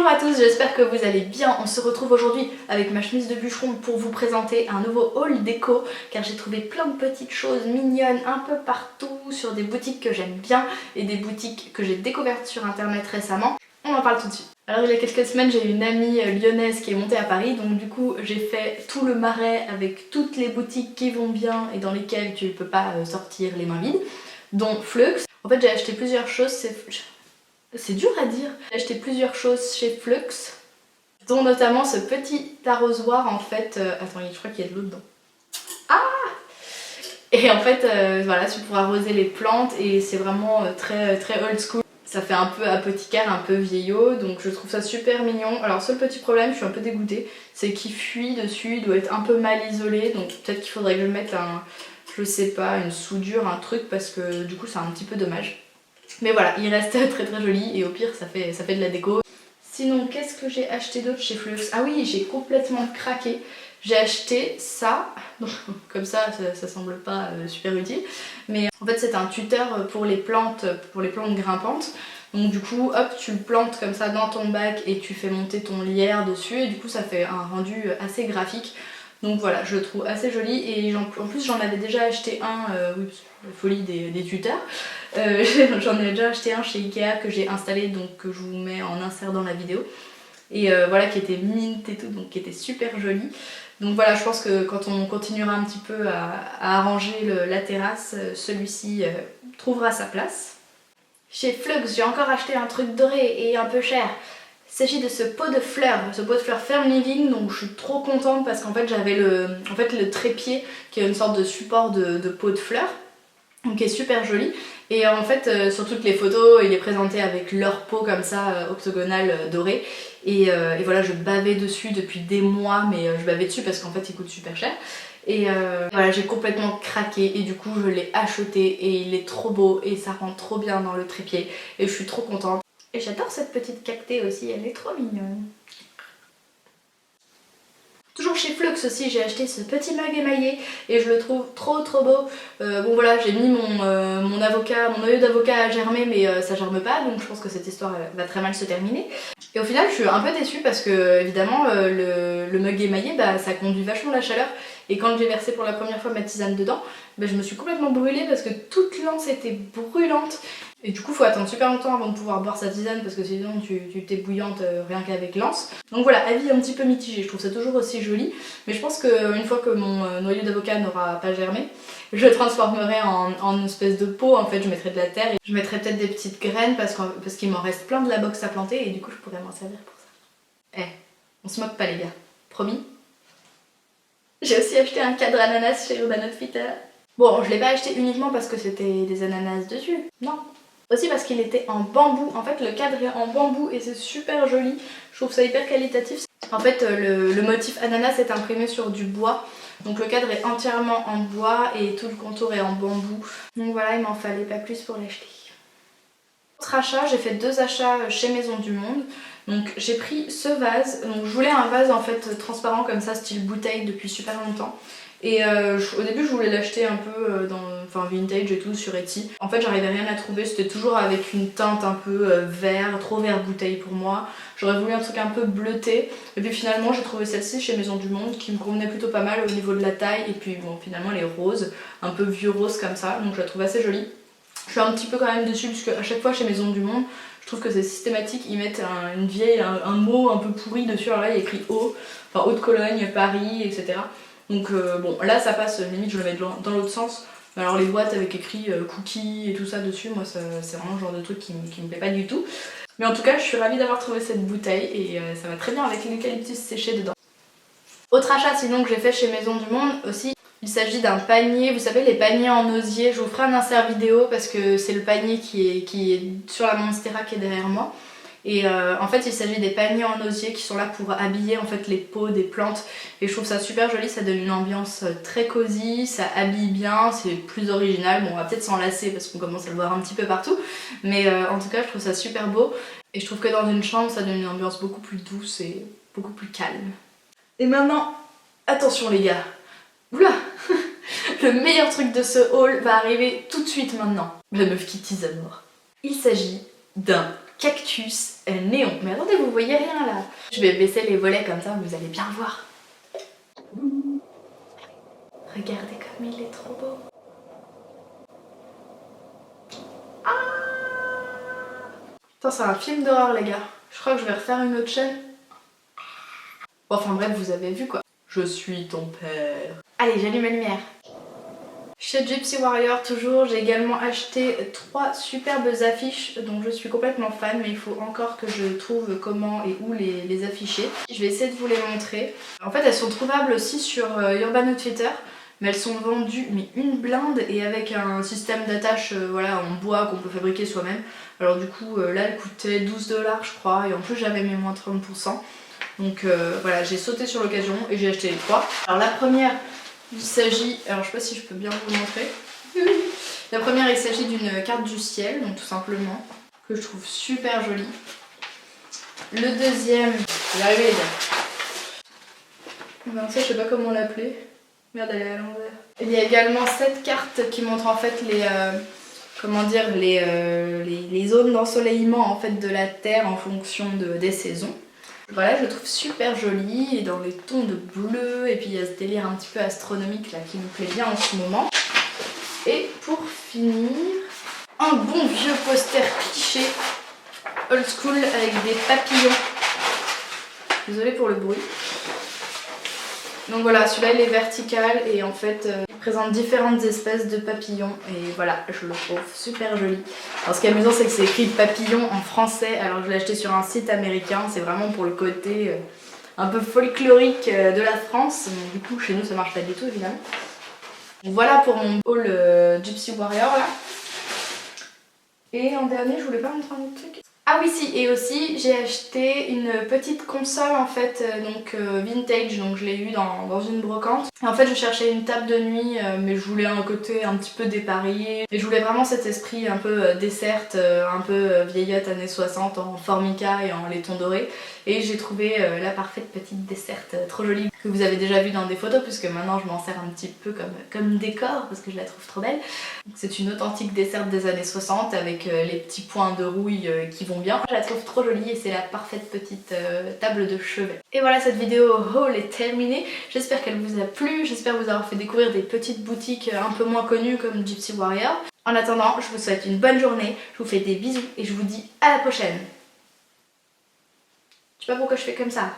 Bonjour à tous, j'espère que vous allez bien. On se retrouve aujourd'hui avec ma chemise de bûcheron pour vous présenter un nouveau haul déco car j'ai trouvé plein de petites choses mignonnes un peu partout sur des boutiques que j'aime bien et des boutiques que j'ai découvertes sur internet récemment. On en parle tout de suite. Alors il y a quelques semaines j'ai une amie lyonnaise qui est montée à Paris, donc du coup j'ai fait tout le marais avec toutes les boutiques qui vont bien et dans lesquelles tu peux pas sortir les mains vides, dont Flux. En fait j'ai acheté plusieurs choses, c'est dur à dire. J'ai acheté plusieurs choses chez Flux, dont notamment ce petit arrosoir en fait. Attends, je crois qu'il y a de l'eau dedans. Ah! Et en fait, voilà, c'est pour arroser les plantes et c'est vraiment très old school. Ça fait un peu apothicaire, un peu vieillot, donc je trouve ça super mignon. Alors seul petit problème, je suis un peu dégoûtée, c'est qu'il fuit dessus, il doit être un peu mal isolé, donc peut-être qu'il faudrait que je mette je sais pas, une soudure, un truc, parce que du coup c'est un petit peu dommage. Mais voilà, il reste très joli et au pire ça fait de la déco. Sinon, qu'est-ce que j'ai acheté d'autre chez Flux? Ah oui, j'ai complètement craqué. J'ai acheté ça, donc, comme ça semble pas super utile. Mais en fait c'est un tuteur pour les plantes grimpantes. Donc du coup, hop, tu le plantes comme ça dans ton bac et tu fais monter ton lierre dessus. Et du coup ça fait un rendu assez graphique. Donc voilà, je le trouve assez joli et en plus j'en avais déjà acheté un, oui, la folie des tuteurs. J'en ai déjà acheté un chez Ikea que j'ai installé, donc que je vous mets en insert dans la vidéo. Et voilà, qui était mint et tout, donc qui était super joli. Donc voilà, je pense que quand on continuera un petit peu à arranger la terrasse, celui-ci trouvera sa place. Chez Flux, j'ai encore acheté un truc doré et un peu cher. Il s'agit de ce pot de fleurs Ferme Living, donc je suis trop contente parce qu'en fait j'avais le trépied qui est une sorte de support de pot de fleurs, donc qui est super joli. Et en fait sur toutes les photos il est présenté avec leur pot comme ça octogonal doré. Et voilà, je bavais dessus depuis des mois, mais je bavais dessus parce qu'en fait il coûte super cher. Et voilà, j'ai complètement craqué et du coup je l'ai acheté et il est trop beau et ça rend trop bien dans le trépied et je suis trop contente. Et j'adore cette petite cactée aussi, elle est trop mignonne. Toujours chez Flux aussi, j'ai acheté ce petit mug émaillé et je le trouve trop beau. Bon voilà, j'ai mis mon noyau d'avocat à germer, mais ça germe pas, donc je pense que cette histoire va très mal se terminer. Et au final je suis un peu déçue parce que évidemment le mug émaillé, bah, ça conduit vachement la chaleur. Et quand j'ai versé pour la première fois ma tisane dedans, bah, je me suis complètement brûlée parce que toute l'anse était brûlante. Et du coup faut attendre super longtemps avant de pouvoir boire sa tisane parce que sinon tu t'es bouillante rien qu'avec l'anse. Donc voilà, avis un petit peu mitigé, je trouve ça toujours aussi joli. Mais je pense qu'une fois que mon noyau d'avocat n'aura pas germé, je le transformerai en une espèce de pot. En fait je mettrai de la terre et je mettrai peut-être des petites graines parce qu'il m'en reste plein de la box à planter et du coup je pourrais m'en servir pour ça. Eh, on se moque pas les gars, promis. J'ai aussi acheté un cadre ananas chez Urban Outfitters. Bon, je l'ai pas acheté uniquement parce que c'était des ananas dessus, non. Aussi parce qu'il était en bambou. En fait le cadre est en bambou et c'est super joli. Je trouve ça hyper qualitatif. En fait le motif ananas est imprimé sur du bois. Donc le cadre est entièrement en bois et tout le contour est en bambou. Donc voilà, il m'en fallait pas plus pour l'acheter. Autre achat, j'ai fait 2 achats chez Maison du Monde. Donc j'ai pris ce vase. Donc je voulais un vase en fait transparent comme ça, style bouteille, depuis super longtemps. Et au début je voulais l'acheter un peu vintage et tout sur Etsy. En fait j'arrivais rien à trouver, c'était toujours avec une teinte un peu vert, trop vert bouteille pour moi. J'aurais voulu un truc un peu bleuté. Et puis finalement j'ai trouvé celle-ci chez Maison du Monde qui me convenait plutôt pas mal au niveau de la taille. Et puis bon, finalement elle est rose, un peu vieux rose comme ça, donc je la trouve assez jolie. Je suis un petit peu quand même dessus puisque à chaque fois chez Maison du Monde je trouve que c'est systématique, ils mettent un mot un peu pourri dessus. Alors là il y a écrit Haut, enfin Haute-Cologne, Paris, etc. Donc bon, là ça passe, limite je le mets dans l'autre sens. Alors les boîtes avec écrit cookies et tout ça dessus, moi c'est vraiment le genre de truc qui me plaît pas du tout. Mais en tout cas je suis ravie d'avoir trouvé cette bouteille et ça va très bien avec l'eucalyptus séché dedans. Autre achat sinon que j'ai fait chez Maison du Monde aussi, il s'agit d'un panier, vous savez les paniers en osier, je vous ferai un insert vidéo parce que c'est le panier qui est sur la Monstera qui est derrière moi. Et en fait il s'agit des paniers en osier qui sont là pour habiller en fait les pots des plantes et je trouve ça super joli, ça donne une ambiance très cosy, ça habille bien, c'est plus original. Bon on va peut-être s'en lasser parce qu'on commence à le voir un petit peu partout, mais en tout cas je trouve ça super beau et je trouve que dans une chambre ça donne une ambiance beaucoup plus douce et beaucoup plus calme. Et maintenant, attention les gars, oula, le meilleur truc de ce haul va arriver tout de suite maintenant. La meuf qui tease à mort. Il s'agit d'un cactus néon. Mais attendez, vous voyez rien là. Je vais baisser les volets comme ça, vous allez bien le voir. Regardez comme il est trop beau. Ah, putain, c'est un film d'horreur les gars. Je crois que je vais refaire une autre chaîne. Bon, enfin bref, vous avez vu quoi. Je suis ton père. Allez, j'allume la lumière. Chez Gypsy Warrior toujours, j'ai également acheté 3 superbes affiches dont je suis complètement fan, mais il faut encore que je trouve comment et où les afficher. Je vais essayer de vous les montrer. En fait, elles sont trouvables aussi sur Urban Outfitter, mais elles sont vendues mais une blinde et avec un système d'attache voilà, en bois qu'on peut fabriquer soi-même. Alors du coup, là, elle coûtait 12 $ je crois, et en plus j'avais mes moins 30%. Donc voilà, j'ai sauté sur l'occasion et j'ai acheté les 3. Alors la première, il s'agit, alors je sais pas si je peux bien vous le montrer. La première, il s'agit d'une carte du ciel, donc tout simplement, que je trouve super jolie. Le deuxième, je vais y arriver les gars. Ben, ça je sais pas comment l'appeler. Merde, elle est à l'envers. Il y a également cette carte qui montre en fait les, comment dire, les zones d'ensoleillement en fait de la Terre en fonction des saisons. Voilà, je le trouve super joli et dans les tons de bleu, et puis il y a ce délire un petit peu astronomique là qui me plaît bien en ce moment. Et pour finir, un bon vieux poster cliché old school avec des papillons. Désolée pour le bruit. Donc voilà, celui-là il est vertical et en fait il présente différentes espèces de papillons et voilà, je le trouve super joli. Alors ce qui est amusant c'est que c'est écrit papillon en français, alors je l'ai acheté sur un site américain, c'est vraiment pour le côté un peu folklorique de la France. Donc, du coup chez nous ça marche pas du tout évidemment. Donc, voilà pour mon haul Gypsy Warrior là. Et en dernier je voulais pas montrer un autre truc. Ah oui si, et aussi j'ai acheté une petite console en fait donc vintage, donc je l'ai eu dans une brocante. Et en fait je cherchais une table de nuit mais je voulais un côté un petit peu dépareillé. Et je voulais vraiment cet esprit un peu dessert, un peu vieillotte années 60 en formica et en laiton doré. Et j'ai trouvé la parfaite petite desserte trop jolie que vous avez déjà vue dans des photos puisque maintenant je m'en sers un petit peu comme décor parce que je la trouve trop belle. C'est une authentique desserte des années 60 avec les petits points de rouille qui vont bien. Je la trouve trop jolie et c'est la parfaite petite table de chevet. Et voilà, cette vidéo haul est terminée. J'espère qu'elle vous a plu, j'espère vous avoir fait découvrir des petites boutiques un peu moins connues comme Gypsy Warrior. En attendant, je vous souhaite une bonne journée, je vous fais des bisous et je vous dis à la prochaine. Je sais pas pourquoi je fais comme ça.